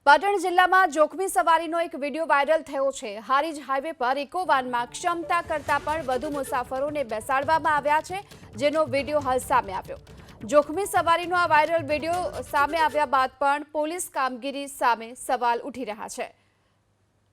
પાટણ જિલ્લામાં જોખમી સવારીનો એક વિડીયો વાયરલ થયો છે। હારીજ હાઈવે પર ઇકો વાનમાં ક્ષમતા કરતાં પણ વધુ મુસાફરોને બેસાડવામાં આવ્યા છે, જેનો વિડીયો હાલ સામે આવ્યો। જોખમી સવારીનો આ વાયરલ વિડીયો સામે આવ્યા બાદ પણ પોલીસ કામગીરી સામે સવાલ ઉઠી રહ્યા છે।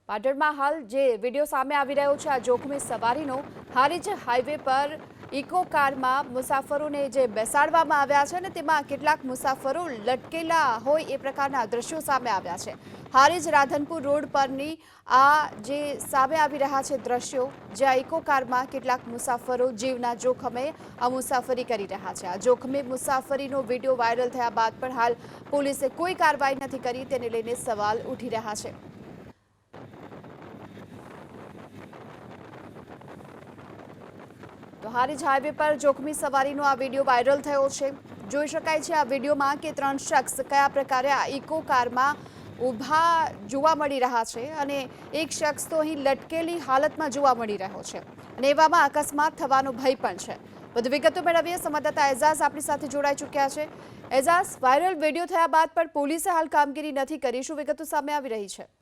પાટણમાં હાલ જે વિડીયો સામે આવી રહ્યો છે, આ જોખમી સવારીનો હારીજ હાઈવે પર ઇકો કારમાં મુસાફરોને જે બેસાડવામાં આવ્યા છે ને તેમાં કેટલાક મુસાફરો લટકેલા હોય એ પ્રકારના દ્રશ્યો સામે આવ્યા છે। હારીજ રાધનપુર રોડ પરની આ જે સામે આવી રહ્યા છે દ્રશ્યો, જ્યાં ઇકો કારમાં કેટલાક મુસાફરો જીવના જોખમે આ મુસાફરી કરી રહ્યા છે। આ જોખમી મુસાફરીનો વિડીયો વાયરલ થયા બાદ પણ હાલ પોલીસે કોઈ કાર્યવાહી નથી કરી, તેને લઈને સવાલ ઉઠી રહ્યા છે। તો હારીજ હાઈવે પર જોખમી સવારીનો આ વિડીયો વાયરલ થયો છે। જોઈ શકાય છે આ વિડીયોમાં કે 3 શખ્સ કયા પ્રકારે આ ઇકો કારમાં ઊભા જોવા મળી રહ્યા છે અને એક શખ્સ તો અહીં લટકેલી હાલતમાં જોવા મળી રહ્યો છે અને એવામાં અકસ્માત થવાનો ભય પણ છે। વધુ વિગતો મેળવીએ, સંવાદદાતા એઝાઝ આપણી સાથે જોડાઈ ચૂક્યા છે। એઝાઝ, વાયરલ વિડીયો થયા બાદ પણ પોલીસે હાલ કામગીરી નથી કરી, શું વિગતો સામે આવી રહી છે?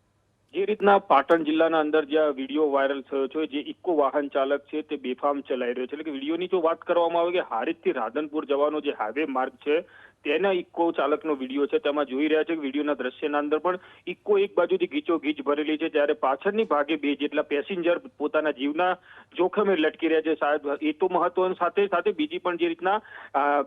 જે રીતના પાટણ જિલ્લાના અંદર જ્યાં વિડીયો વાયરલ થયો છે, જે ઇકો વાહન ચાલક છે તે બેફામ ચલાવી રહ્યો છે, એટલે કે વિડીયોની જો વાત કરવામાં આવે કે હારીજથી રાધનપુર જવાનો જે હાઈવે માર્ગ છે તેના ઇકો ચાલકનો વિડીયો છે, તેમાં જોઈ રહ્યા છે કે વિડીયોના દ્રશ્યના અંદર પણ ઇકો એક બાજુથી ગીચોગીચ ભરેલી છે, ત્યારે પાછળની ભાગે 2 જેટલા પેસેન્જર પોતાના જીવના જોખમે લટકી રહ્યા છે। શાયદ એ તો મહત્વની સાથે સાથે બીજી પણ જે રીતના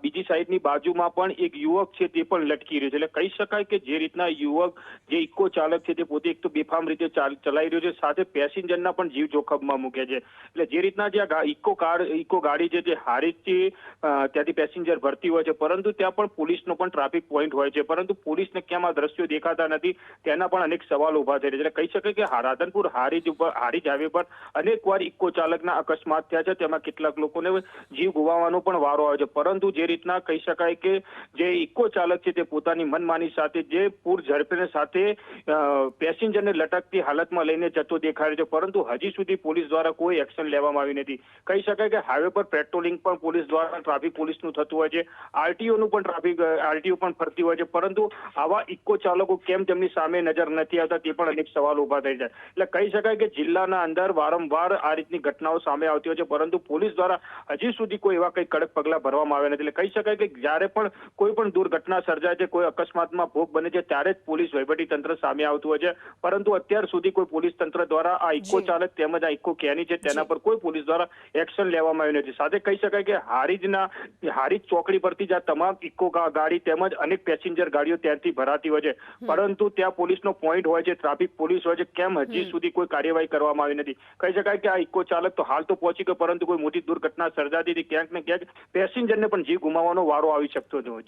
બીજી સાઈડની બાજુમાં પણ એક યુવક છે તે પણ લટકી રહ્યો છે। એટલે કહી શકાય કે જે રીતના યુવક જે ઇકો ચાલક છે તે પોતે એક તો બેફામ રીતે ચલાવી રહ્યો છે, સાથે પેસેન્જરના પણ જીવ જોખમમાં મૂકે છે। એટલે જે રીતના જે ઇકો ગાડી છે તે હારીજથી ત્યાંથી પેસેન્જર ભરતી હોય છે, પરંતુ ત્યાં પણ પોલીસનો પણ ટ્રાફિક પોઈન્ટ હોય છે, પરંતુ પોલીસને કેમ આ દ્રશ્યો દેખાતા નથી તેના પણ અનેક સવાલ ઉભા થઈ રહ્યા છે। એટલે કહી શકાય કે રાધનપુર હારીજ હાઈવે પર અનેકવાર ઇકો ચાલકના અકસ્માત થયા છે, તેમાં કેટલાક લોકોને જીવ ગુમાવવાનો પણ વારો આવે છે, પરંતુ જે રીતના કહી શકાય કે જે ઇકો ચાલક છે તે પોતાની મનમાની સાથે જે પૂર ઝડપને સાથે પેસેન્જરને લટકતી હાલતમાં લઈને જતો દેખાય છે, પરંતુ હજી સુધી પોલીસ દ્વારા કોઈ એક્શન લેવામાં આવી નથી। કહી શકાય કે હાઈવે પર પેટ્રોલિંગ પણ પોલીસ દ્વારા ટ્રાફિક પોલીસનું થતું હોય છે, આરટીઓનું પણ આરટીઓ પણ ફરતી હોય છે, પરંતુ આવા ઇકો ચાલકો કેમ તેમની સામે નજર નથી આવતા તે પણ અનેક સવાલ ઉભા થઈ જાય। એટલે કહી શકાય કે જિલ્લાના અંદર વારંવાર આ રીતની ઘટનાઓ સામે આવતી હોય છે, પરંતુ પોલીસ દ્વારા હજી સુધી કોઈ એવા કંઈ કડક પગલાં ભરવામાં આવ્યા નથી। એટલે કહી શકાય કે જ્યારે પણ કોઈ પણ દુર્ઘટના સર્જાય છે, કોઈ અકસ્માતમાં ભોગ બને છે, ત્યારે જ પોલીસ વહીવટી તંત્ર સામે આવતું હોય છે, પરંતુ અત્યાર સુધી કોઈ પોલીસ તંત્ર દ્વારા આ ઇકો ચાલક તેમજ આ ઇકો કેની છે તેના પર કોઈ પોલીસ દ્વારા એક્શન લેવામાં આવ્યું નથી। સાથે કહી શકાય કે હારીજ ચોકડી પરથી જ આ તમામ ઇકો ગાડી તેમજ અનેક પેસેન્જર ગાડીઓ ત્યાંથી ભરાતી હોય છે, પરંતુ ત્યાં પોલીસનો પોઈન્ટ હોય છે, ટ્રાફિક પોલીસ હોય છે, કેમ હજી સુધી કોઈ કાર્યવાહી કરવામાં આવી નથી? કહી શકાય કે આ ઇકો ચાલક તો હાલ તો પહોંચી ગયો, પરંતુ કોઈ મોટી દુર્ઘટના સર્જાતી હતી, ક્યાંક ને ક્યાંક પેસેન્જરને પણ જીવ ગુમાવવાનો વારો આવી શકતો હતો।